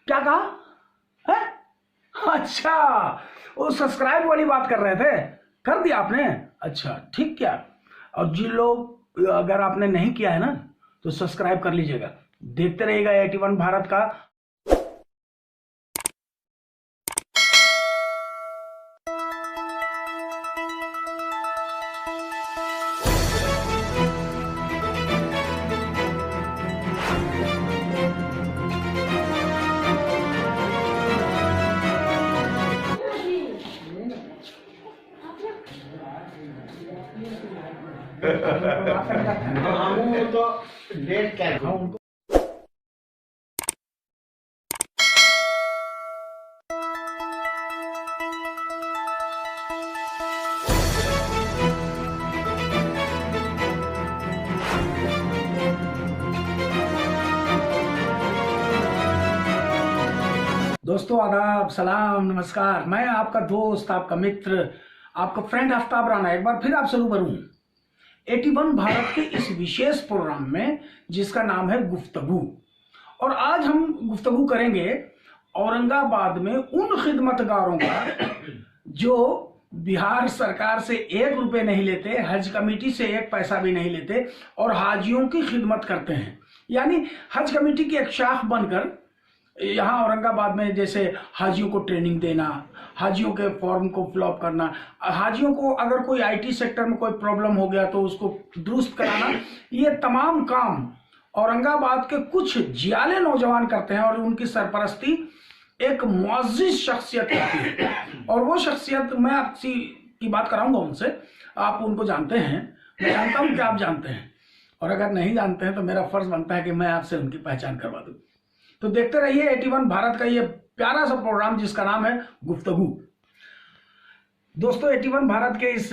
क्या कहा है? अच्छा, वो सब्सक्राइब वाली बात कर रहे थे, कर दिया आपने? अच्छा ठीक। क्या और जिन लोग अगर आपने नहीं किया है ना तो सब्सक्राइब कर लीजिएगा, देखते रहिएगा 81 भारत का। तो डेट क्या है? दोस्तों आदाब, सलाम, नमस्कार। मैं आपका दोस्त, आपका मित्र, आपका फ्रेंड आफ्ताब राणा एक बार फिर आपसे रूबरू हूं 81 भारत के इस विशेष प्रोग्राम में जिसका नाम है गुफ्तगू। और आज हम गुफ्तगू करेंगे औरंगाबाद में उन खिदमतगारों का जो बिहार सरकार से 1 रुपए नहीं लेते, हज कमेटी से 1 पैसा भी नहीं लेते और हाजियों की खिदमत करते हैं। यानी हज कमेटी की एक शाख बनकर यहाँ औरंगाबाद में जैसे हाजियों को ट्रेनिंग देना, हाजियों के फॉर्म को फिलअप करना, हाजियों को अगर कोई आईटी सेक्टर में कोई प्रॉब्लम हो गया तो उसको दुरुस्त कराना, ये तमाम काम औरंगाबाद के कुछ जियाले नौजवान करते हैं और उनकी सरपरस्ती एक मुअज़्ज़िज़ शख्सियत करती है। और वो शख्सियत मैं आपसी की बात कराऊंगा उनसे, आप उनको जानते हैं, मैं जानता हूं कि आप जानते हैं, और अगर नहीं जानते हैं तो मेरा फर्ज बनता है कि मैं आपसे उनकी पहचान करवा दूं। तो देखते रहिए 81 भारत का ये प्यारा सा प्रोग्राम जिसका नाम है गुफ्तगू। दोस्तों 81 भारत के इस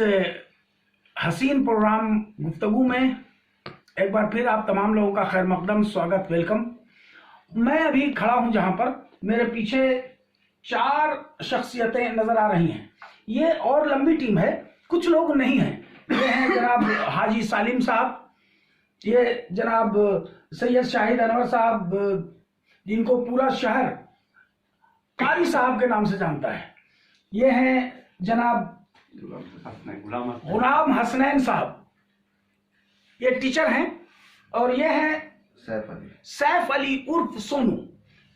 हसीन प्रोग्राम गुफ्तगू में एक बार फिर आप तमाम लोगों का खैर मकदम, स्वागत, वेलकम। मैं अभी खड़ा हूं जहां पर मेरे पीछे 4 शख्सियतें नजर आ रही हैं। ये और लंबी टीम है, कुछ लोग नहीं हैं। ये हैं जनाब हाजी सालिम साहब, ये जनाब सैयद शाहिद अनवर साहब जिनको पूरा शहर कारी साहब के नाम से जानता है। ये हैं जनाब गुलाम हसनैन साहब, ये टीचर हैं। और ये हैं सैफ अली उर्फ सोनू।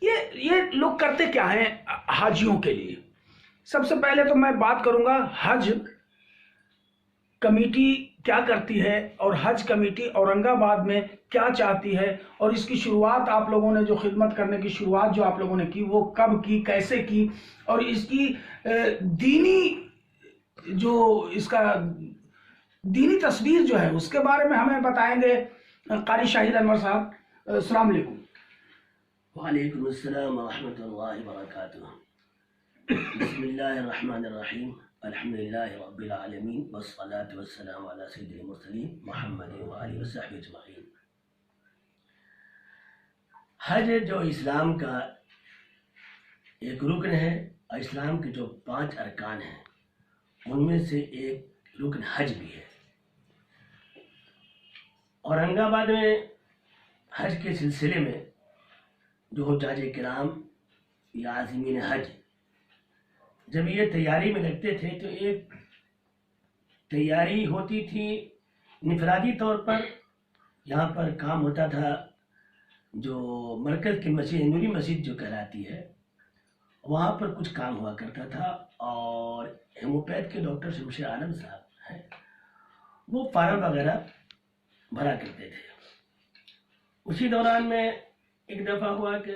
ये लोग करते क्या हैं हाजियों के लिए? सबसे पहले तो मैं बात करूंगा हज कमेटी क्या करती है और हज कमेटी औरंगाबाद में क्या चाहती है, और इसकी शुरुआत आप लोगों ने जो खिदमत करने की शुरुआत जो आप लोगों ने की वो कब की, कैसे की, और इसकी दीनी जो इसका दीनी तस्वीर जो है उसके बारे में हमें बताएंगे कारी शाहिद अनवर साहब। अस्सलाम वालेकुम। वालेकुम अस्सलाम व रहमतुल्लाहि व बरकातुहू। बिस्मिल्लाहिर्रहमानिर्रहीम, अल्हम्दुलिल्लाहि रब्बिल आलमीन, वस्सलातु वस्सलामु अला सय्यिदिल मुरसलीन मुहम्मदिन व आलिहि व सहबिहि अजमईन। हज जो इस्लाम का एक रुकन है, इस्लाम के जो 5 अरकान हैं उनमें से एक रुकन हज भी है। औरंगाबाद में हज के सिलसिले में जो हुज्जाज किराम या आज़मीन हज जब ये तैयारी में लगते थे तो एक तैयारी होती थी इनफरादी तौर पर। यहाँ पर काम होता था जो मरकज़ की मस्जिद, नूरी मस्जिद जो कहलाती है, वहाँ पर कुछ काम हुआ करता था। और हेमोपैथ के डॉक्टर शमशेर आलम साहब हैं, वो फार्म वगैरह भरा करते थे। उसी दौरान में एक दफ़ा हुआ कि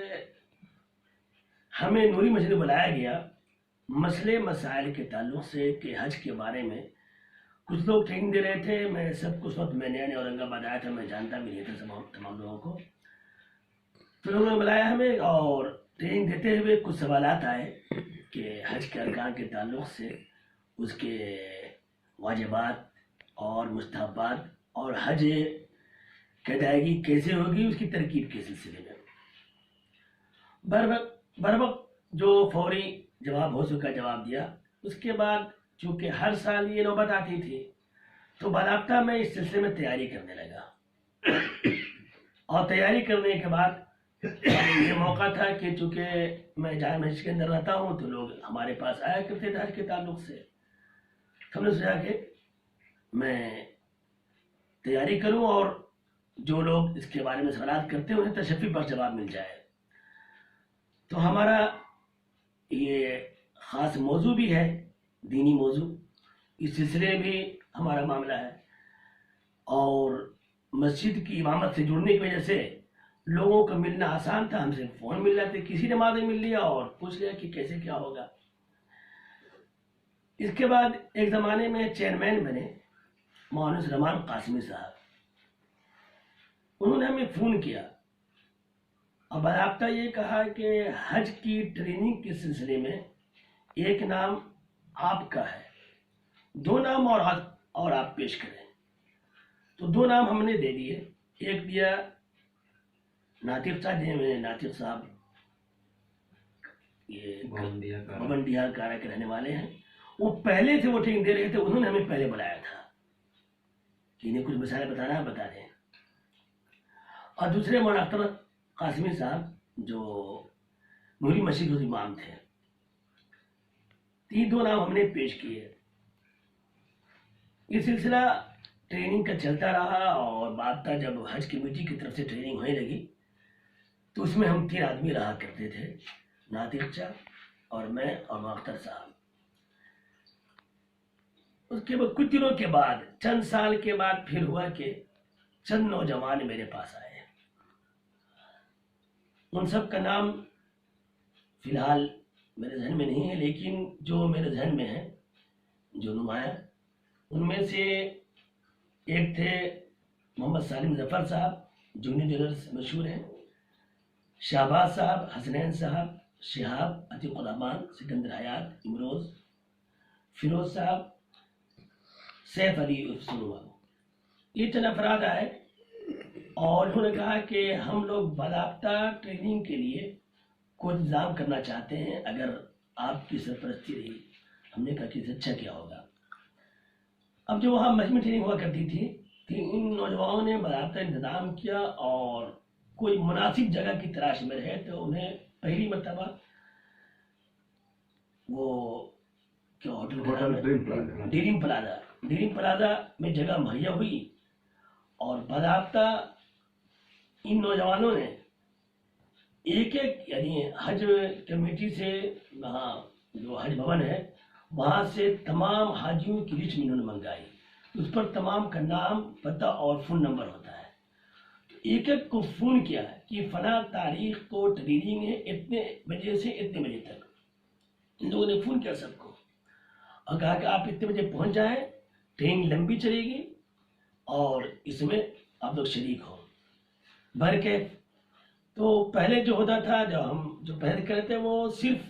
हमें नूरी मस्जिद बुलाया गया मसले मसाइल के ताल्लुक़ से कि हज के बारे में कुछ लोग ट्रेनिंग दे रहे थे। मैं सब कुछ वक्त मैं नया औरंगाबाद आया था, मैं जानता भी नहीं था तमाम लोगों को। तो लोगों ने बुलाया हमें और ट्रेनिंग देते हुए कुछ सवालात आए कि हज के अरकान के ताल्लुक़ से, उसके वाजिबात और मुस्तहब्बात और हज की अदायगी कैसे होगी, उसकी तरकीब के सिलसिले में बर वक्त जो फौरी जवाब हो सका जवाब दिया। उसके बाद चूँकि हर साल ये नौबत आती थी तो बाकायदा मैं इस सिलसिले में तैयारी करने लगा। और तैयारी करने के बाद ये मौका था कि चूंकि मैं जामा मस्जिद के अंदर रहता हूँ तो लोग हमारे पास आया करते थे हज के ताल्लुक से। तो हमने सोचा कि मैं तैयारी करूं और जो लोग इसके बारे में सवाल करते हैं उन्हें तशफ़ी पर जवाब मिल जाए। तो हमारा ये ख़ास मौजू भी है, दीनी मौजू, इस सिलसिले में भी हमारा मामला है। और मस्जिद की इमामत से जुड़ने की वजह से लोगों का मिलना आसान था, हमसे फ़ोन मिल जाते, किसी ने मालूम मिल लिया और पूछ लिया कि कैसे क्या होगा। इसके बाद एक ज़माने में चेयरमैन बने मौलाना रहमान कासमी साहब। उन्होंने हमें फ़ोन किया और बाकायदा ये कहा कि हज की ट्रेनिंग के सिलसिले में एक नाम आपका है, 2 नाम और आप पेश करें। तो 2 नाम हमने दे दिए। एक दिया नातिक साहब, मैंने नातिक साहब ये बवंडिया कारा के रहने वाले हैं, वो पहले से वो ट्रेनिंग दे रहे थे, उन्होंने हमें पहले बुलाया था कि इन्हें कुछ मसाले बताना है, बता दें। और दूसरे मौलाना अख्तर कासमी साहब जो नूरी मस्जिद के इमाम थे। 2 नाम हमने पेश किए। ये सिलसिला ट्रेनिंग का चलता रहा और बात था जब हज कमेटी की तरफ से ट्रेनिंग होने लगी तो उसमें हम 3 आदमी रहा करते थे, नातिक साहब और मैं और मौलाना अख्तर साहब। उसके बाद कुछ दिनों के बाद, चंद साल के बाद फिर हुआ कि चंद नौजवान मेरे पास आए। उन सब का नाम फिलहाल मेरे जहन में नहीं है, लेकिन जो मेरे जहन में है, जो नुमाया, उनमें से एक थे मोहम्मद सालिम जफर साहब, जूनियर ज्वेलर्स मशहूर हैं, शाहबाज साहब, हसनैन साहब, शिहाब, अतीकुर रहमान, सिकंदर हयात, इमरोज, फिरोज साहब, सैफ अली उर्फ। ये चंद अफराद आए और उन्होंने कहा कि हम लोग बाकायदा ट्रेनिंग के लिए कोई इंतज़ाम करना चाहते हैं, अगर आपकी सरपरस्ती रही। हमने कहा कि इससे अच्छा क्या होगा। अब जो वहाँ मजमू ट्रेनिंग हुआ करती थी इन नौजवानों ने बाकायदा इंतज़ाम किया और कोई मुनासिब जगह की तलाश में रहे तो उन्हें पहली मरतबा वो क्या होटल ड्रीम प्लाजा में जगह मुहैया हुई और बाकायदा इन नौजवानों ने एक यानी हज कमेटी से वहाँ जो हज भवन है वहाँ से तमाम हाजियों की लिस्ट इन्होंने मंगाई। उस पर तमाम का नाम, पता और फ़ोन नंबर होता है। तो एक को फ़ोन किया कि फ़ला तारीख को ट्रेनिंग है, इतने बजे से इतने बजे तक। इन लोगों ने फ़ोन किया सबको और कहा कि आप इतने बजे पहुँच जाएं, ट्रेन लंबी चलेगी और इसमें आप लोग शरीक हो भर के। तो पहले जो होता था, जो पहले करते थे, वो सिर्फ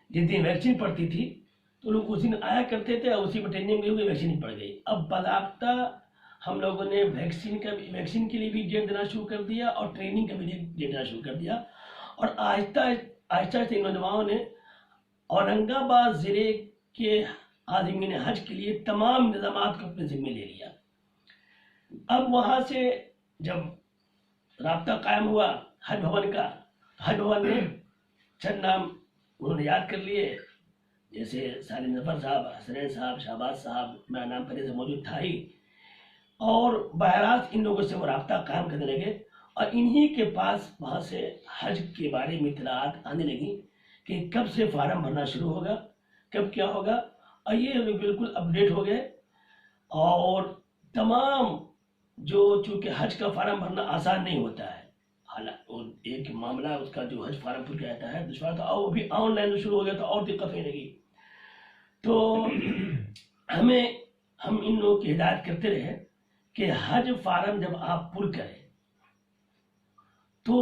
जिस दिन वैक्सीन पड़ती थी तो लोग उस दिन आया करते थे और उसी में ट्रेनिंग में हुई वैक्सीन ही पड़ गई। अब बाकायदा हम लोगों ने वैक्सीन के लिए भी डेट देना शुरू कर दिया और ट्रेनिंग का भी डेट देना शुरू कर दिया। और आहिस्ता इन नौजवानों ने औरंगाबाद ज़िले के आज़मीन हज के लिए तमाम निज़ाम को अपने ज़िम्मे ले लिया। अब वहाँ से जब राब्ता कायम हुआ हज भवन का, हज भवन ने चंद नाम उन्होंने याद कर लिए, जैसे सालिम जफर साहब, हसनैन साहब, शाहबाज साहब, मेरा नाम पहले से मौजूद था ही। और बहरात इन लोगों से वो राब्ता कायम करने लगे और इन्हीं के पास वहाँ से हज के बारे में इतलात आने लगी कि कब से फार्म भरना शुरू होगा, कब क्या होगा। और ये लोग बिल्कुल अपडेट हो गए। और तमाम जो चूँकि हज का फार्म भरना आसान नहीं होता है, हालांकि एक मामला उसका जो हज फार्म भर के आता है दुश्वार था, और वो भी ऑनलाइन शुरू हो गया तो और दिक्कत होने लगी। तो हम इन लोगों की हिदायत करते रहे कि हज फार्म जब आप पुर करें तो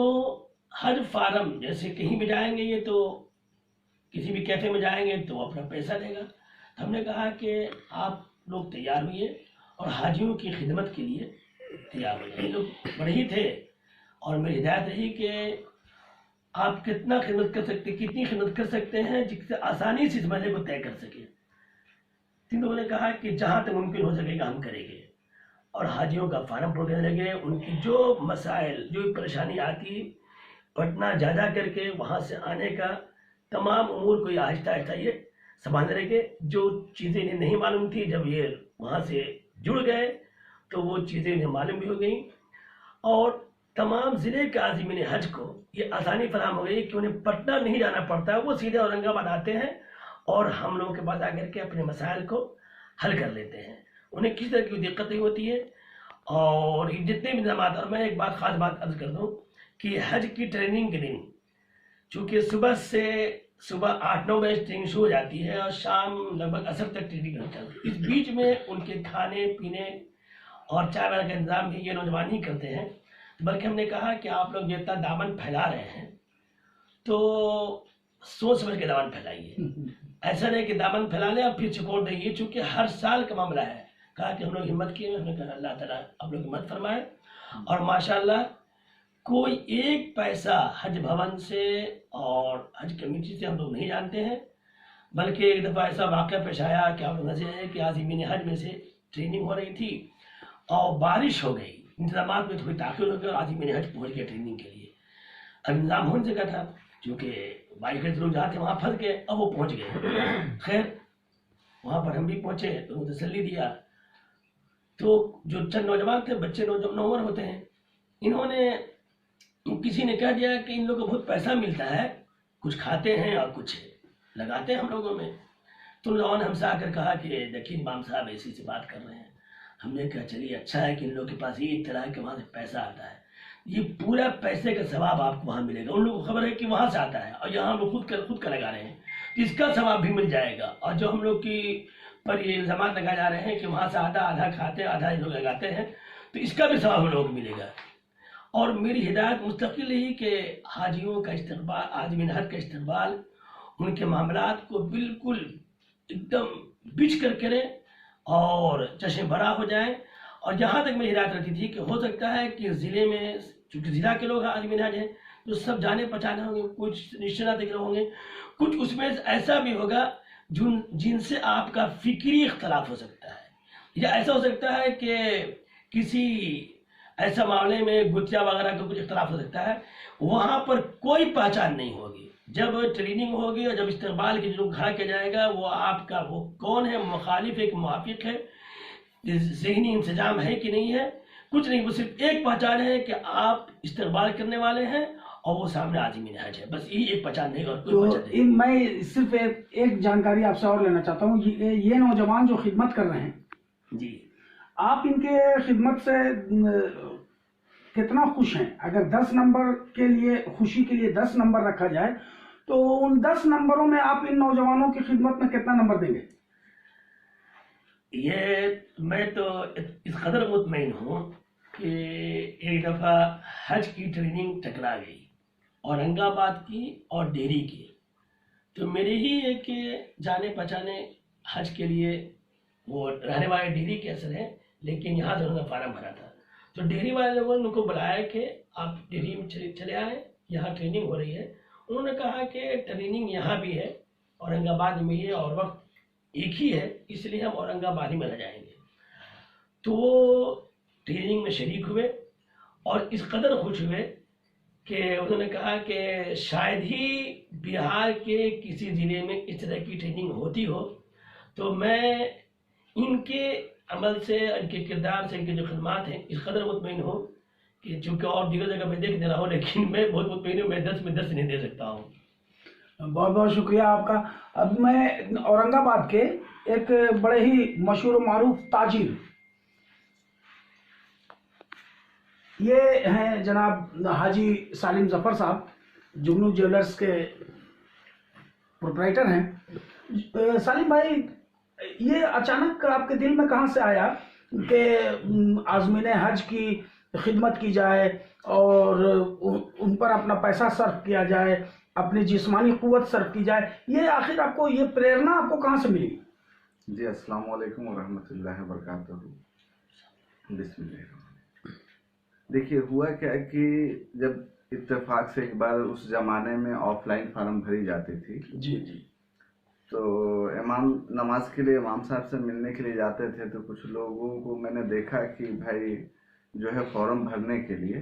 हज फार्म जैसे कहीं भी जाएंगे, ये तो किसी भी कैफे में जाएंगे तो अपना पैसा लेगा। तो हमने कहा कि आप लोग तैयार हुए और हाजियों की खिदमत के लिए तैयार हो जाए। लोग बड़े ही थे और मेरी हिदायत रही कि आप कितना खिदमत कर सकते, कितनी खिदमत कर सकते हैं जिससे आसानी से इस मसले को तय कर सके। तीन लोगों ने कहा कि जहाँ तक मुमकिन हो सकेगा हम करेंगे और हाजियों का फार्म पूरा करने लगे। उनकी जो मसाइल, जो परेशानी आती पटना जा जा करके वहाँ से आने का तमाम उमूर को ये आहिस्ता आहिस्ता ये संभालने लगे। जो चीज़ें इन्हें नहीं मालूम थी, जब ये वहाँ से जुड़ गए तो वो चीज़ें इन्हें मालूम भी हो गई, और तमाम ज़िले के आज़मीन हज को ये आसानी फराहम हो गई कि उन्हें पटना नहीं जाना पड़ता, वो सीधे औरंगाबाद आते हैं और हम लोगों के पास आकर के अपने मसाइल को हल कर लेते हैं। उन्हें किसी तरह की दिक्कत नहीं होती है। और ये जितने भी इंतजाम, और मैं एक बात ख़ास बात अर्ज कर दूँ कि हज की ट्रेनिंग के दिन चूँकि सुबह 8-9 बजे ट्रेनिंग शुरू हो जाती है और शाम लगभग असर तक ट्रेनिंग चलती है। इस बीच में उनके खाने पीने और चाय वाय का इंतजाम भी ये नौजवान ही करते हैं। बल्कि हमने कहा कि आप लोग जितना दामन फैला रहे हैं तो सोच समझ के दामन फैलाइए, ऐसा नहीं कि दामन फैला लें और फिर छोड़ देंगे, चूँकि हर साल का मामला है। कहा कि हम लोग हिम्मत किए, हमने कहा अल्लाह ताला आप लोग हिम्मत फरमाए। और माशाल्लाह कोई एक पैसा हज भवन से और हज कमेटी से हम लोग नहीं जानते हैं। बल्कि एक दफ़ा ऐसा वाक़या पेश आया कि आप लोग नजर है कि आज़मीन हज में से ट्रेनिंग हो रही थी और बारिश हो गई, इंतजाम में थोड़ी ताख़ीर हो गई और आज़मीन हज पहुँच गए ट्रेनिंग के लिए। अब इंतजाम होने जगह था, क्योंकि बाइक के लोग जहाँ थे वहाँ फंस गए, अब वो पहुँच गए। खैर वहाँ पर हम भी पहुँचे तो तसल्ली दिया। तो जो चंद नौजवान थे, बच्चे नौजवान होते हैं, इन्होंने किसी ने कह दिया कि इन लोगों को बहुत पैसा मिलता है, कुछ खाते हैं और कुछ लगाते हैं हम लोगों में। तो नौजवान हमसे आकर कहा कि देखिए इमाम साहब ऐसी से बात कर रहे हैं। हमने कहा चलिए अच्छा है कि इन लोगों के पास ये इत्तला है कि वहाँ से पैसा आता है, ये पूरा पैसे का सवाब आपको वहाँ मिलेगा। उन लोगों को खबर है कि वहाँ से आता है और यहाँ हम लोग खुद का लगा रहे हैं, तो इसका सवाब भी मिल जाएगा। और जो हम लोग की पर ये इल्ज़ाम लगाए जा रहे हैं कि वहाँ से आधा खाते हैं आधा लोग लगाते हैं, तो इसका भी सवाब हम लोगों को मिलेगा। और मेरी हिदायत मुस्तकिल ही कि हाजियों का इस्तकबाल, आज़मीन हज का इस्तकबाल, उनके मामलात को बिल्कुल एकदम बिछ कर करें और चश्मे भरा हो जाए। और यहाँ तक मेरी हिदायत रहती थी कि हो सकता है कि ज़िले में, चूँकि ज़िला के लोग आज़मीन हज हैं जो सब जाने पहचाने होंगे, कुछ रिश्तेदार दिख रहे होंगे, कुछ उसमें ऐसा भी होगा जिनसे आपका फिक्री इख्तलाफ हो सकता है, या ऐसा हो सकता है कि किसी ऐसा मामले में गुत्थिया वगैरह का कुछ इख्तलाफ हो सकता है। वहाँ पर कोई पहचान नहीं होगी। जब ट्रेनिंग होगी और जब इस्तकबाल के जो खड़ा किया जाएगा वो आपका वो कौन है, मुखालिफ है कि मुवाफिक है, ज़हनी इंतजाम है कि नहीं है, कुछ नहीं। वो सिर्फ एक पहचान है कि आप इस्तकबाल करने वाले हैं और वो सामने आज़मीन हज है, बस यही एक पहचान नहीं और कोई पहचान नहीं। मैं सिर्फ एक जानकारी आपसे और लेना चाहता हूँ। ये नौजवान जो खिदमत कर रहे हैं जी, आप इनके खिदमत से कितना खुश हैं? अगर 10 नंबर के लिए, खुशी के लिए 10 नंबर रखा जाए तो उन 10 नंबरों में आप इन नौजवानों की खिदमत में कितना नंबर देंगे? ये मैं तो इस कदर मुतमईन हूँ कि एक दफ़ा हज की ट्रेनिंग टकरा गई, औरंगाबाद की और डेरी की। तो मेरे ही एक जाने पहचाने हज के लिए वो रहने वाले डेरी के असर है, लेकिन यहाँ से उन्होंने फार्म भरा था। तो डेरी वाले लोगों ने उनको बुलाया कि आप डेरी में चले आए, यहाँ ट्रेनिंग हो रही है। उन्होंने कहा कि ट्रेनिंग यहाँ भी है, औरंगाबाद में ही है और वक्त एक ही है, इसलिए हम औरंगाबाद ही में रह जाएंगे। तो वो ट्रेनिंग में शरीक हुए और इस कदर खुश हुए कि उन्होंने कहा कि शायद ही बिहार के किसी ज़िले में इस तरह की ट्रेनिंग होती हो। तो मैं इनके अमल से, इनके किरदार से, इनके जो खदमात हैं, इस कदर मुतमईन हूँ कि चूँकि और दीगर जगह मैं देख दे रहा हूँ, लेकिन मैं बहुत मुतमईन हूँ, मैं 10 में 10 नहीं दे सकता हूँ। बहुत बहुत शुक्रिया आपका। अब मैं औरंगाबाद के एक बड़े ही मशहूर मारूफ ताजिर, ये हैं जनाब हाजी सालिम जफर साहब, जुगनू ज्वेलर्स के प्रोप्राइटर हैं। सालिम भाई, ये अचानक आपके दिल में कहाँ से आया कि आज़मीन हज की खिदमत की जाए और उन पर अपना पैसा सर्फ किया जाए, अपनी जिस्मानी क़ुव्वत सर्फ की जाए? ये आखिर आपको ये प्रेरणा आपको कहाँ से मिली? जी, अस्सलाम वालेकुम व रहमतुल्लाहि व बरकातहू। बिस्मिल्लाह। देखिए, हुआ क्या कि जब इत्तेफाक से एक बार उस ज़माने में ऑफलाइन फार्म भरी जाती थी, जी जी, तो इमाम नमाज के लिए इमाम साहब से मिलने के लिए जाते थे। तो कुछ लोगों को मैंने देखा कि भाई जो है फॉर्म भरने के लिए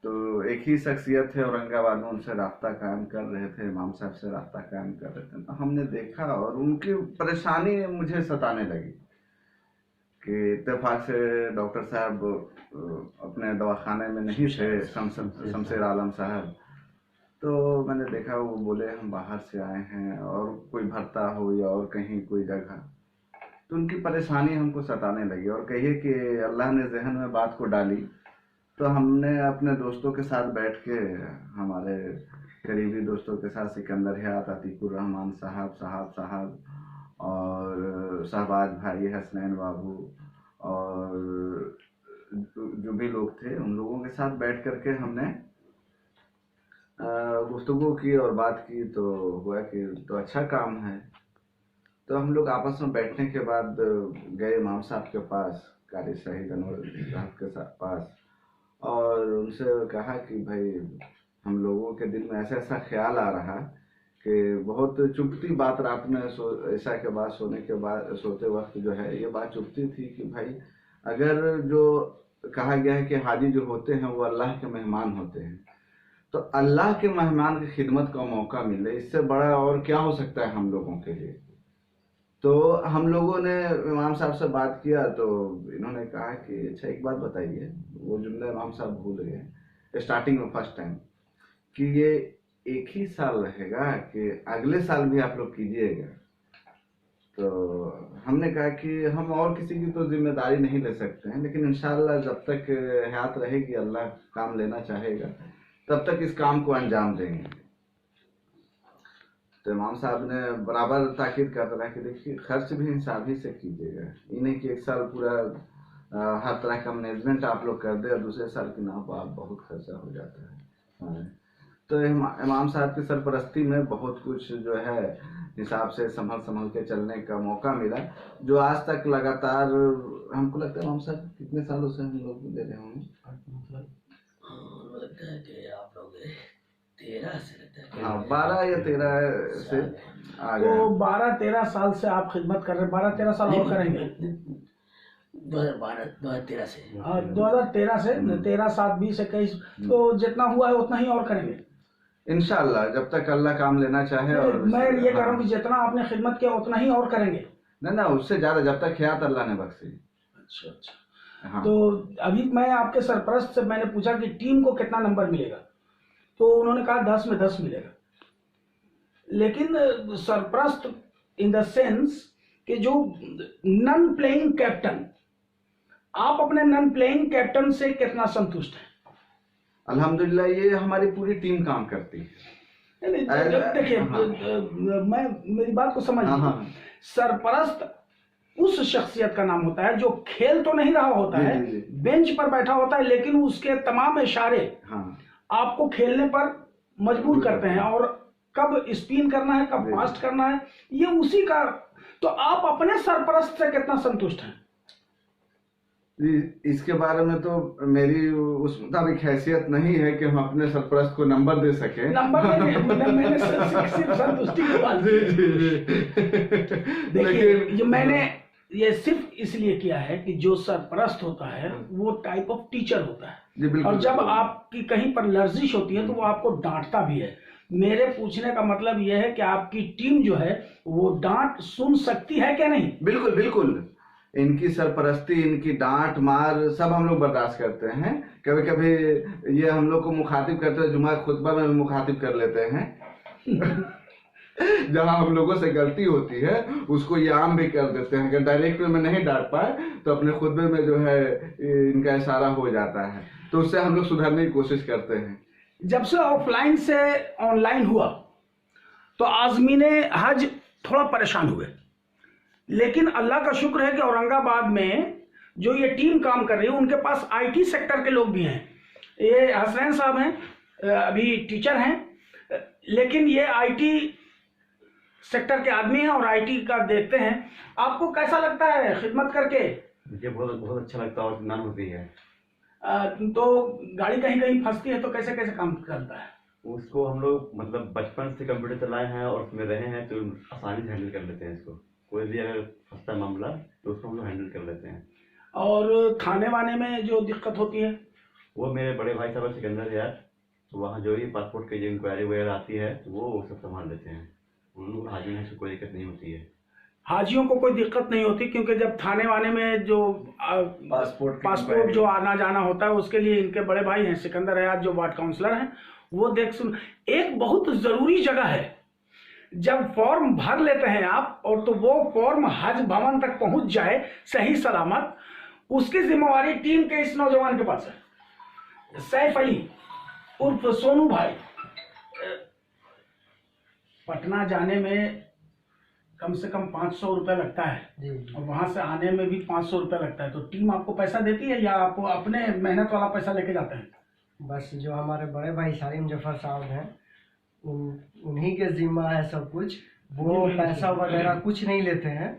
तो एक ही शख्सियत है औरंगाबाद में, उनसे रास्ता कायम कर रहे थे, इमाम साहब से रास्ता कायम कर रहे थे। तो हमने देखा और उनकी परेशानी मुझे सताने लगी कि इत्तेफाक से डॉक्टर साहब अपने दवाखाने में नहीं थे, शमशेर आलम साहब। तो मैंने देखा, वो बोले हम बाहर से आए हैं और कोई भरता हो या और कहीं कोई जगह। तो उनकी परेशानी हमको सताने लगी और कहिए कि अल्लाह ने जहन में बात को डाली। तो हमने अपने दोस्तों के साथ बैठ के, हमारे करीबी दोस्तों के साथ, सिकंदर हयात, अतीकुर रहमान साहब और शहबाज भाई, हसनैन बाबू और जो भी लोग थे, उन लोगों के साथ बैठ करके हमने गुफ्तगू की और बात की। तो हुआ कि तो अच्छा काम है। तो हम लोग आपस में बैठने के बाद गए इमाम साहब के पास, कारी शहीद अनवर साहब के पास, और उनसे कहा कि भाई हम लोगों के दिल में ऐसा ऐसा ख्याल आ रहा कि बहुत चुभती बात रात में ऐसा के बाद सोने के बाद सोते वक्त जो है ये बात चुभती थी कि भाई अगर जो कहा गया है कि हाजी जो होते हैं वो अल्लाह के मेहमान होते हैं, तो अल्लाह के मेहमान की खिदमत का मौका मिले, इससे बड़ा और क्या हो सकता है हम लोगों के लिए। तो हम लोगों ने इमाम साहब से बात किया तो इन्होंने कहा कि अच्छा एक बात बताइए, वो जुमला इमाम साहब भूल गए स्टार्टिंग में फर्स्ट टाइम, कि ये एक ही साल रहेगा कि अगले साल भी आप लोग कीजिएगा। तो हमने कहा कि हम और किसी की तो जिम्मेदारी नहीं ले सकते हैं, लेकिन इंशाअल्लाह जब तक हयात रहेगी, अल्लाह काम लेना चाहेगा, तब तक इस काम को अंजाम देंगे। तो इमाम साहब ने बराबर ताकीद करता रहा कि देखिए खर्च भी इंसाफी से कीजिएगा, ये नहीं कि एक साल पूरा हर तरह का मैनेजमेंट आप लोग कर दे और दूसरे साल की ना आप बहुत खर्चा हो जाता है। तो इमाम साहब की सरपरस्ती में बहुत कुछ जो है हिसाब से संभल के चलने का मौका मिला, जो आज तक लगातार, हमको लगता है इमाम साहब कितने सालों से हम लोग दे रहे होंगे, लगता है कि आप लोग 13 से लगता है, हाँ 12 या 13 से आ तो गए। 12-13 साल से आप खिदमत कर रहे हैं, 12-13 साल और करेंगे? 2012-2013 से, हाँ 2013 से 13, 7, 20, 21, तो जितना हुआ है उतना ही और करेंगे इंशाल्लाह, जब तक अल्लाह काम लेना चाहे। और मैं ये कह रहा हूँ कि जितना आपने खिदमत किया उतना ही और करेंगे। ना उससे ज्यादा, जब तक हयात अल्लाह ने बख्शी। अच्छा। हाँ। तो अभी मैं आपके सरपरस्त से मैंने पूछा कि टीम को कितना नंबर मिलेगा, तो उन्होंने कहा 10 में 10 मिलेगा। लेकिन सरपरस्त इन द सेंस कि जो नॉन प्लेइंग कैप्टन, आप अपने नॉन प्लेइंग कैप्टन से कितना संतुष्ट हैं? अल्हम्दुलिल्लाह, ये हमारी पूरी टीम काम करती है। देखिए, मैं मेरी बात को समझिए। हाँ। सरपरस्त उस शख्सियत का नाम होता है जो खेल तो नहीं रहा होता है, बेंच पर बैठा होता है, लेकिन उसके तमाम इशारे आपको खेलने पर मजबूर करते हैं, और कब स्पिन करना है, कब फास्ट करना है, ये उसी का। तो आप अपने सरपरस्त से कितना संतुष्ट हैं? इसके बारे में तो मेरी उस मुताबिक हैसियत नहीं है कि हम अपने सरपरस्त को नंबर दे सके। नंबर मैंने सिर्फ संतुष्टि की बात। देखिए, ये मैंने ये सिर्फ इसलिए किया है कि जो सरपरस्त होता है वो टाइप ऑफ टीचर होता है, और जब आपकी कहीं पर लर्जिश होती है तो वो आपको डांटता भी है। मेरे पूछने का मतलब यह है कि आपकी टीम जो है वो डांट सुन सकती है क्या नहीं? बिल्कुल बिल्कुल, इनकी सरपरस्ती, इनकी डांट मार सब हम लोग बर्दाश्त करते हैं। कभी कभी ये हम लोग को मुखातिब करते हैं, जुमा खुतबा में मुखातिब कर लेते हैं। जहां हम लोगों से गलती होती है उसको ये आम भी कर देते हैं। अगर डायरेक्ट में नहीं डांट पाए तो अपने खुतबे में जो है इनका इशारा हो जाता है, तो उससे हम लोग सुधारने की कोशिश करते हैं। जब से ऑफलाइन से ऑनलाइन हुआ तो आज़मीन हज थोड़ा परेशान हुए, लेकिन अल्लाह का शुक्र है कि औरंगाबाद में जो ये टीम काम कर रही है उनके पास आईटी सेक्टर के लोग भी हैं। ये हसनैन साहब हैं, अभी टीचर हैं, लेकिन ये आईटी सेक्टर के आदमी हैं और आईटी का देखते हैं। आपको कैसा लगता है खिदमत करके? मुझे बहुत बहुत अच्छा लगता है और इत्मीनान होती है। तो गाड़ी कहीं कहीं फंसती है तो कैसे कैसे काम करता है? उसको हम लोग मतलब बचपन से कंप्यूटर चलाए हैं और उसमें रहे हैं, तो आसानी से हैंडल कर लेते हैं इसको। कोई भी अगर फंसता मामला तो उसको हम लोग हैंडल कर लेते हैं। और खाने वाने में जो दिक्कत होती है? वो मेरे बड़े भाई साहब सिकंदर यार, तो वहाँ जो भी पासपोर्ट की जो इंक्वायरी वगैरह आती है तो वो सब संभाल लेते हैं। उन हाजिर में से कोई दिक्कत नहीं होती है। हाजियों को कोई दिक्कत नहीं होती, क्योंकि जब थाने वाने में जो पासपोर्ट जो आना जाना होता है उसके लिए इनके बड़े भाई हैं सिकंदर हयात जो वार्ड काउंसलर हैं, वो देख सुन। एक बहुत जरूरी जगह है, जब फॉर्म भर लेते हैं आप और तो वो फॉर्म हज भवन तक पहुंच जाए सही सलामत, उसकी जिम्मेवारी टीम के इस नौजवान के पास है। सैफ अली उर्फ सोनू भाई, पटना जाने में कम से कम 500 रुपये लगता है और वहां से आने में भी 500 रुपये लगता है। तो टीम आपको पैसा देती है या आप अपने मेहनत वाला पैसा लेके जाते हैं? बस जो हमारे बड़े भाई सालिम जफर साहब हैं, उन्हीं के जिम्मा है सब कुछ। वो पैसा वगैरह कुछ नहीं लेते हैं,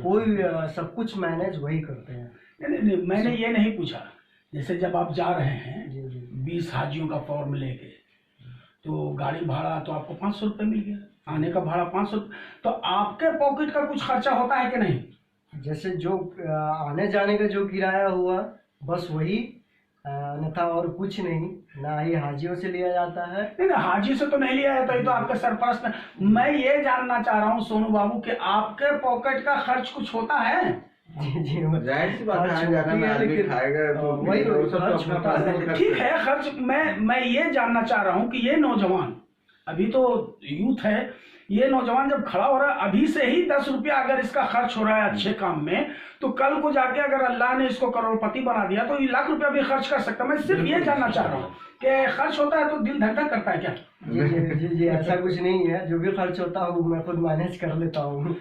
कोई सब कुछ मैनेज वही करते हैं। नहीं, मैंने ये नहीं पूछा, जैसे जब आप जा रहे हैं जी जी 20 हाजियों का फॉर्म लेके, तो गाड़ी भाड़ा तो आपको 500 रुपये मिल गया, आने का भाड़ा 500, तो आपके पॉकेट का कुछ खर्चा होता है कि नहीं? जैसे जो आने जाने का जो किराया हुआ बस वही, अन्यथा और कुछ नहीं, ना ही हाजियों से लिया जाता है। नहीं, हाजी से तो नहीं लिया जाता, ये तो आपके सरपरस्त है। मैं ये जानना चाह रहा हूँ सोनू बाबू कि आपके पॉकेट का खर्च कुछ होता है? जी जी जाहिर सी बात है, जाना में आदमी खाएगा तो वही वो सब तो खर्च अपना होता है। पर्सनल खर्च ठीक है खर्च, मैं ये जानना चाह रहा हूँ कि ये नौजवान अभी तो यूथ है, ये नौजवान जब खड़ा हो रहा है, अभी से ही 10 रुपया अगर इसका खर्च हो रहा है अच्छे काम में, तो कल को जाके अगर अल्लाह ने इसको करोड़पति बना दिया तो ये लाख रुपया भी खर्च कर सकता है। मैं सिर्फ ये जानना चाह रहा हूँ कि खर्च होता है तो दिल धक धक करता है क्या? जी जी जी जी ऐसा कुछ नहीं है, जो भी खर्च होता है वो मैं खुद मैनेज कर लेता हूँ।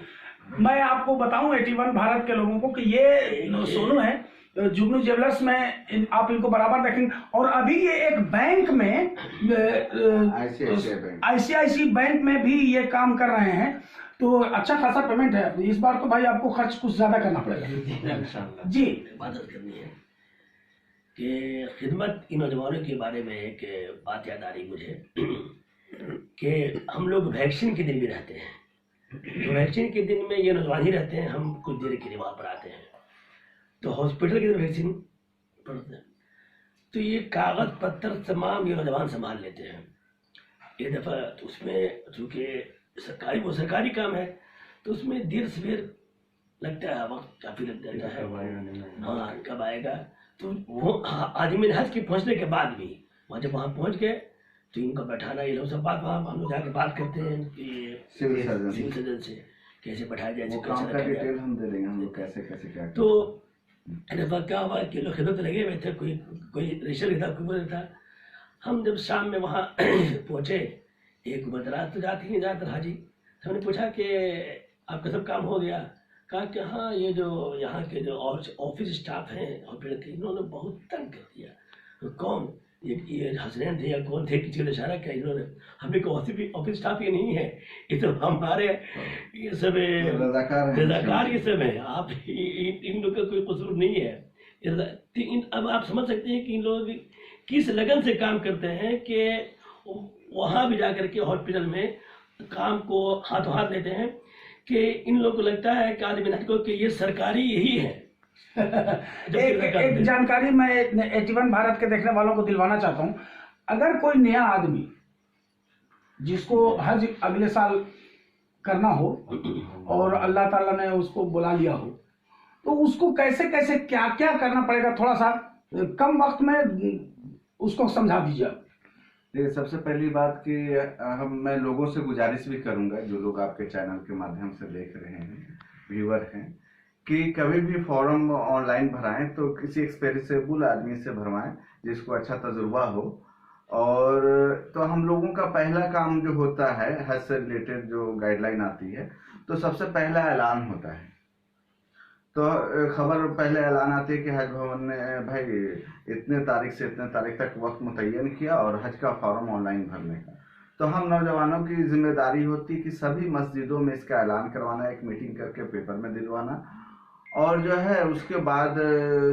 मैं आपको बताऊं 81 भारत के लोगों को कि ये सोनू है, जुगनू ज्वेलर्स में आप इनको बराबर देखेंगे। और अभी ये एक बैंक में आईसीआईसी बैंक में भी ये काम कर रहे हैं, तो अच्छा खासा पेमेंट है इस बार। तो भाई आपको खर्च कुछ ज्यादा करना पड़ेगा जी। इबादत करनी है कि खिदमत इन नौजवानों के बारे में एक बात याद आ रही मुझे कि हम लोग वैक्सीन के दिन भी रहते हैं, तो वैक्सीन के दिन में ये नौजवान ही रहते हैं, हम कुछ देर के लिए वहाँ पर आते हैं, तो हॉस्पिटल के दिन वैक्सीन पड़ते हैं, तो ये कागज पत्तर तमाम ये नौजवान संभाल लेते हैं। एक दफ़ा तो उसमें चूँकि सरकारी काम है तो उसमें देर सवेर लगता है, वक्त काफ़ी लग जाता है। हाँ कब आएगा, तो आदमी हज के पहुँचने के बाद भी वहाँ जब वहाँ पहुँच गए तो इनका बैठाना, ये लोग सब बात वहाँ हम लोग जाके बात करते हैं कि सिविल सर्जन से कैसे बैठाया जाए, वो काम का डिटेल हम दे देंगे, हम लोग कैसे कैसे क्या तो दफ़ा क्या हुआ कि लोग खिदमत लगे हुए थे, कोई रिश्तेदार था, कोई बोल था। हम जब शाम में वहाँ पहुँचे, एक मदरात तो जाती ही ज़्यादातर हाजी, हमने पूछा कि आपका सब काम हो गया? कहा कि हाँ, ये जो यहाँ के जो ऑफिस स्टाफ हैं हॉस्पिटल के, इन्होंने बहुत तंग कर दिया। तो कौन? ये हसनैन थे या कौन थे, किसी ने इशारा किया, इन्होंने। हमने कहा ऑफिस स्टाफ ये नहीं है, ये सब हमारे ये सब रजाकार ये सब है, आप इन लोग का कोई कसूर नहीं है। अब आप समझ सकते हैं कि इन लोग किस लगन से काम करते हैं कि वहाँ भी जाकर के हॉस्पिटल में काम को हाथों हाथ लेते हैं कि इन लोगों को लगता है कि आदमी को कि ये सरकारी यही है। एक जानकारी मैं 81 भारत के देखने वालों को दिलवाना चाहता हूं। अगर कोई नया आदमी जिसको हज अगले साल करना हो और अल्लाह ताला ने उसको बुला लिया हो, तो उसको कैसे कैसे क्या क्या करना पड़ेगा, थोड़ा सा कम वक्त में उसको समझा दीजिए। देखिए, सबसे पहली बात कि मैं लोगों से गुजारिश भी करूंगा, जो लोग आपके चैनल के माध्यम से देख रहे हैं, व्यूअर हैं, कि कभी भी फॉर्म ऑनलाइन भराएं तो किसी एक्सपीरियंसेबल आदमी से भरवाएं जिसको अच्छा तजुर्बा हो। और तो हम लोगों का पहला काम जो होता है, हज से रिलेटेड जो गाइडलाइन आती है, तो सबसे पहला ऐलान होता है। तो खबर पहले ऐलान आती है कि हज भवन ने भाई इतने तारीख से इतने तारीख तक वक्त मुतय्यन किया और हज का फॉर्म ऑनलाइन भरने का। तो हम नौजवानों की जिम्मेदारी होती कि सभी मस्जिदों में इसका ऐलान करवाना, एक मीटिंग करके पेपर में दिलवाना, और जो है उसके बाद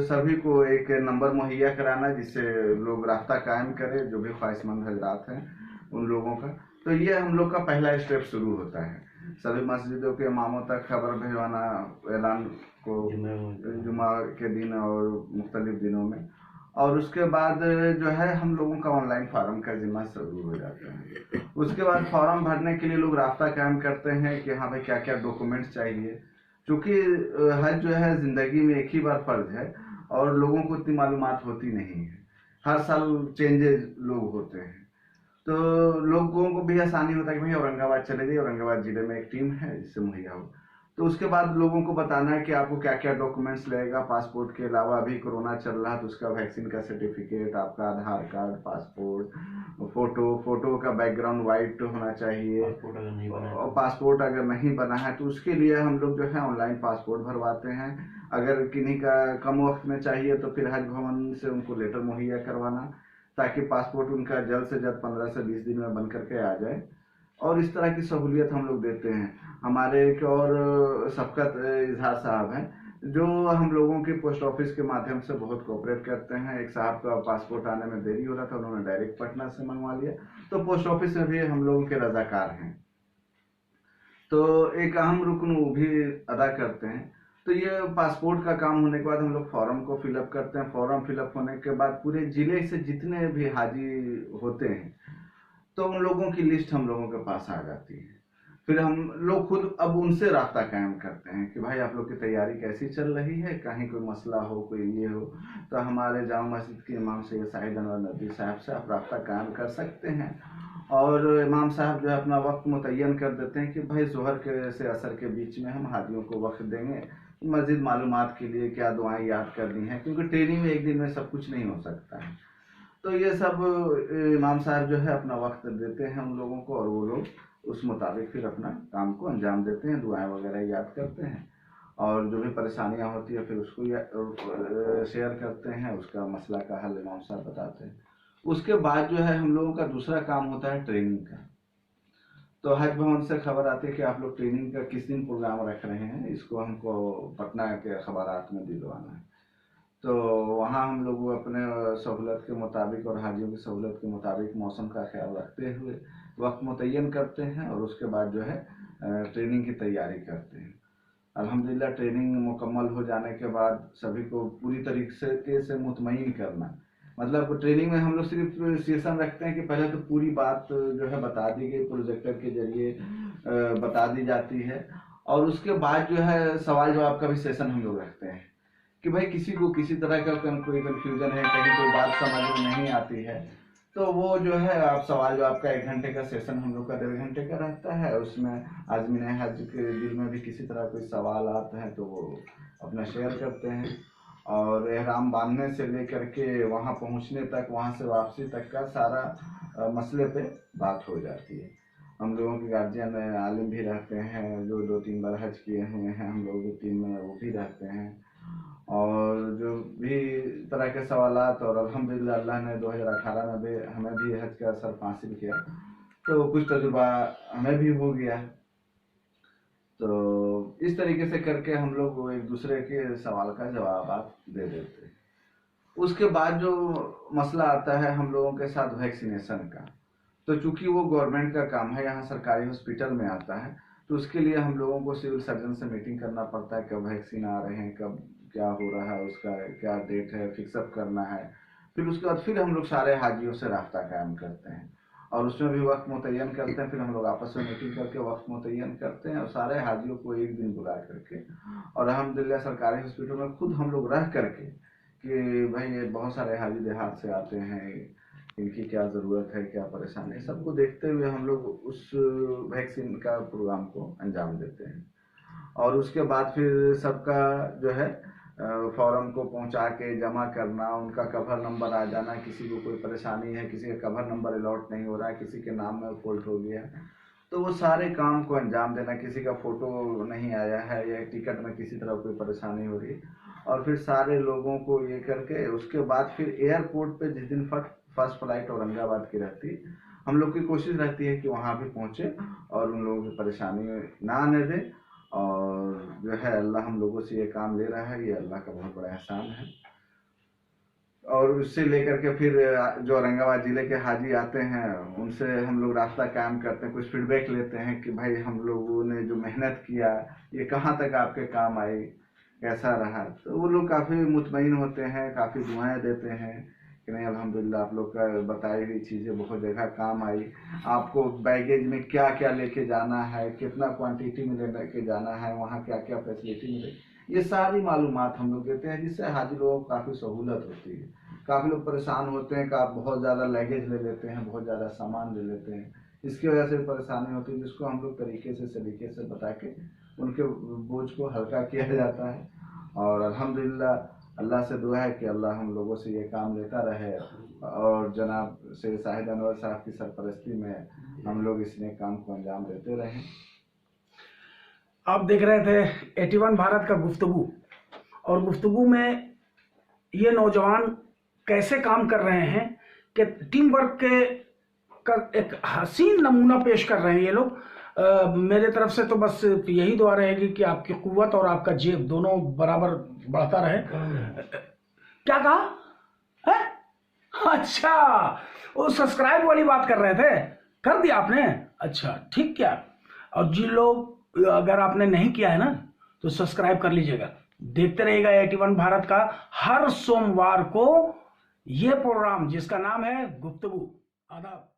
सभी को एक नंबर मुहैया कराना जिससे लोग रास्ता कायम करें, जो भी ख्वाहिशमंद हजरात हैं उन लोगों का। तो ये हम लोग का पहला स्टेप शुरू होता है। सभी मस्जिदों के इमामों तक खबर भिजवाना ऐलान को जुमा के दिन और मुख्तलिफ दिनों में, और उसके बाद जो है हम लोगों का ऑनलाइन फॉर्म का जिम्मा शुरू हो जाता है। उसके बाद फॉर्म भरने के लिए लोग रास्ता कायम करते हैं कि हाँ भाई क्या क्या डॉक्यूमेंट्स चाहिए, क्योंकि हज जो है ज़िंदगी में एक ही बार फर्ज है और लोगों को इतनी मालूमात होती नहीं है, हर साल चेंजेस लोग होते हैं। तो लोगों को भी आसानी होता है कि भाई औरंगाबाद चले जाइए, औरंगाबाद जिले में एक टीम है जिससे मुहैया हो। तो उसके बाद लोगों को बताना है कि आपको क्या क्या डॉक्यूमेंट्स लगेगा। पासपोर्ट के अलावा अभी कोरोना चल रहा है तो उसका वैक्सीन का सर्टिफिकेट, आपका आधार कार्ड, पासपोर्ट, फोटो का बैकग्राउंड वाइट होना चाहिए। पासपोर्ट अगर नहीं बना है और पासपोर्ट अगर नहीं बना है तो उसके लिए हम लोग जो है ऑनलाइन पासपोर्ट भरवाते हैं। अगर किन्हीं का कम वक्त में चाहिए तो फिर हज भवन से उनको लेटर मुहैया करवाना, ताकि पासपोर्ट उनका जल्द से जल्द 15 से 20 दिन में बन करके आ जाए। और इस तरह की सहूलियत हम लोग देते हैं। हमारे एक और शफकत इजहार साहब हैं जो हम लोगों के पोस्ट ऑफिस के माध्यम से बहुत कोऑपरेट करते हैं। एक साहब का पासपोर्ट आने में देरी हो रहा था, उन्होंने डायरेक्ट पटना से मंगवा लिया, तो पोस्ट ऑफिस में भी हम लोगों के रजाकार हैं, तो एक अहम रुकन वो भी अदा करते हैं। तो ये पासपोर्ट का काम होने के बाद हम लोग फॉर्म को फिलअप करते हैं। फॉर्म फिलअप होने के बाद पूरे जिले से जितने भी हाजी होते हैं तो उन लोगों की लिस्ट हम लोगों के पास आ जाती है। फिर हम लोग खुद अब उनसे रास्ता कायम करते हैं कि भाई आप लोग की तैयारी कैसी चल रही है, कहीं कोई मसला हो, कोई ये हो, तो हमारे जामा मस्जिद के इमाम सैयद शाहिद अनवर नदवी साहब से आप रास्ता कायम कर सकते हैं। और इमाम साहब जो है अपना वक्त मुतय्यन कर देते हैं कि भाई जोहर के से असर के बीच में हम हाजियों को वक्त देंगे मस्जिद मालूमात के लिए, क्या दुआएं याद करनी है, क्योंकि ट्रेनिंग में एक दिन में सब कुछ नहीं हो सकता है। तो ये सब इमाम साहब जो है अपना वक्त देते हैं उन लोगों को और वो लोग उस मुताबिक फिर अपना काम को अंजाम देते हैं, दुआएं वगैरह याद करते हैं और जो भी परेशानियां होती है फिर उसको शेयर करते हैं, उसका मसला का हल इमाम साहब बताते हैं। उसके बाद जो है हम लोगों का दूसरा काम होता है ट्रेनिंग का। तो हज भवन से खबर आती है कि आप लोग ट्रेनिंग का किस दिन प्रोग्राम रख रहे हैं, इसको हमको पटना के अखबारात में दिलवाना है। तो वहाँ हम लोग अपने सहूलत के मुताबिक और हाजियों की सहूलत के मुताबिक मौसम का ख्याल रखते हुए वक्त मुतय्यन करते हैं और उसके बाद जो है ट्रेनिंग की तैयारी करते हैं। अल्हम्दुलिल्लाह ट्रेनिंग मुकम्मल हो जाने के बाद सभी को पूरी तरीके से मुतमईन करना, मतलब ट्रेनिंग में हम लोग सिर्फ सेशन रखते हैं कि पहले तो पूरी बात जो है बता दी गई, प्रोजेक्टर के जरिए बता दी जाती है और उसके बाद जो है सवाल जवाब का भी सेशन हम लोग रखते हैं कि भाई किसी को किसी तरह का कोई कन्फ्यूजन है, कहीं कोई बात समझ में नहीं आती है, तो वो जो है आप सवाल जवाब का 1 घंटे का सेशन हम लोग का 1.5 घंटे का रहता है। उसमें आज़मीन हज के दिल में भी किसी तरह कोई सवाल आते हैं तो वो अपना शेयर करते हैं और एहराम बांधने से लेकर के वहाँ पहुँचने तक, वहाँ से वापसी तक का सारा मसले पे बात हो जाती है। हम लोगों के गार्जियन आलिम भी रहते हैं जो 2-3 बार हज किए हुए हैं, हम लोग की टीम में वो भी रहते हैं और जो भी तरह के सवालात, और अल्हम्दुलिल्लाह अल्लाह ने 2018 में भी हमें भी हज का असर हासिल किया तो कुछ तजुर्बा हमें भी हो गया। तो इस तरीके से करके हम लोग एक दूसरे के सवाल का जवाब दे देते हैं। उसके बाद जो मसला आता है हम लोगों के साथ वैक्सीनेशन का, तो चूंकि वो गवर्नमेंट का काम है, यहाँ सरकारी हॉस्पिटल में आता है, तो उसके लिए हम लोगों को सिविल सर्जन से मीटिंग करना पड़ता है, कब वैक्सीन आ रहे हैं, कब क्या हो रहा है, उसका क्या डेट है, फिक्सअप करना है। फिर उसके बाद फिर हम लोग सारे हाजियों से रास्ता कायम करते हैं और उसमें भी वक्त मुतय्यन करते हैं। फिर हम लोग आपस में मीटिंग करके वक्त मुतय्यन करते हैं और सारे हाजियों को एक दिन बुला करके, और अल्हम्दुलिल्लाह सरकारी हॉस्पिटल में खुद हम लोग रह करके कि भाई ये बहुत सारे हाजी देहात से आते हैं, इनकी क्या ज़रूरत है, क्या परेशानी है, सबको देखते हुए हम लोग उस वैक्सीन का प्रोग्राम को अंजाम देते हैं। और उसके बाद फिर सबका जो है फॉर्म को पहुंचा के जमा करना, उनका कवर नंबर आ जाना, किसी को कोई परेशानी है, किसी का कवर नंबर अलॉट नहीं हो रहा है, किसी के नाम में फॉल्ट हो गया, तो वो सारे काम को अंजाम देना, किसी का फ़ोटो नहीं आया है या टिकट में किसी तरह कोई परेशानी हो रही, और फिर सारे लोगों को ये करके उसके बाद फिर एयरपोर्ट पे जिस दिन फर्स्ट फ्लाइट औरंगाबाद की रहती, हम लोग की कोशिश रहती है कि वहाँ भी पहुँचे और उन लोगों की परेशानी ना आने दें। और जो है अल्लाह हम लोगों से ये काम ले रहा है, ये अल्लाह का बहुत बड़ा एहसान है। और उससे लेकर के फिर जो औरंगाबाद ज़िले के हाजी आते हैं उनसे हम लोग रास्ता कायम करते हैं, कुछ फीडबैक लेते हैं कि भाई हम लोगों ने जो मेहनत किया ये कहाँ तक आपके काम आई, कैसा रहा, तो वो लोग काफ़ी मुतमईन होते हैं, काफ़ी दुआएं देते हैं कि नहीं अल्हम्दुलिल्लाह आप लोग का बताई हुई चीज़ें बहुत जगह काम आई। आपको बैगेज में क्या क्या लेके जाना है, कितना क्वांटिटी में लेके जाना है, वहाँ क्या क्या फैसिलिटी मिलेगी, ये सारी मालूमात हम लोग देते हैं, जिससे हाजी लोगों को काफ़ी सहूलत होती है। काफ़ी लोग परेशान होते हैं कि आप बहुत ज़्यादा लगेज ले लेते हैं, बहुत ज़्यादा सामान ले लेते हैं, इसकी वजह से परेशानी होती है, जिसको हम लोग तरीके से सलीके से बता के उनके बोझ को हल्का किया जाता है। और अल्हम्दुलिल्लाह अल्लाह से दुआ है कि अल्लाह हम लोगों से ये काम लेता रहे और जनाब से शाहिद अनवर साहब की सरपरस्ती में हम लोग इस नेक काम को अंजाम देते रहें। आप देख रहे थे 81 भारत का गुफ्तगू, और गुफ्तगू में ये नौजवान कैसे काम कर रहे हैं कि टीम वर्क के का एक हसीन नमूना पेश कर रहे हैं ये लोग। मेरे तरफ से तो बस यही दुआ रहेगी कि आपकी कुव्वत और आपका जेब दोनों बराबर बढ़ता रहे। क्या कहा है? अच्छा, वो सब्सक्राइब वाली बात कर रहे थे, कर दिया आपने? अच्छा ठीक। क्या और जिन लोग अगर आपने नहीं किया है ना तो सब्सक्राइब कर लीजिएगा, देखते रहिएगा 81 भारत का हर सोमवार को ये प्रोग्राम जिसका नाम है गुफ्तगू। आदाब।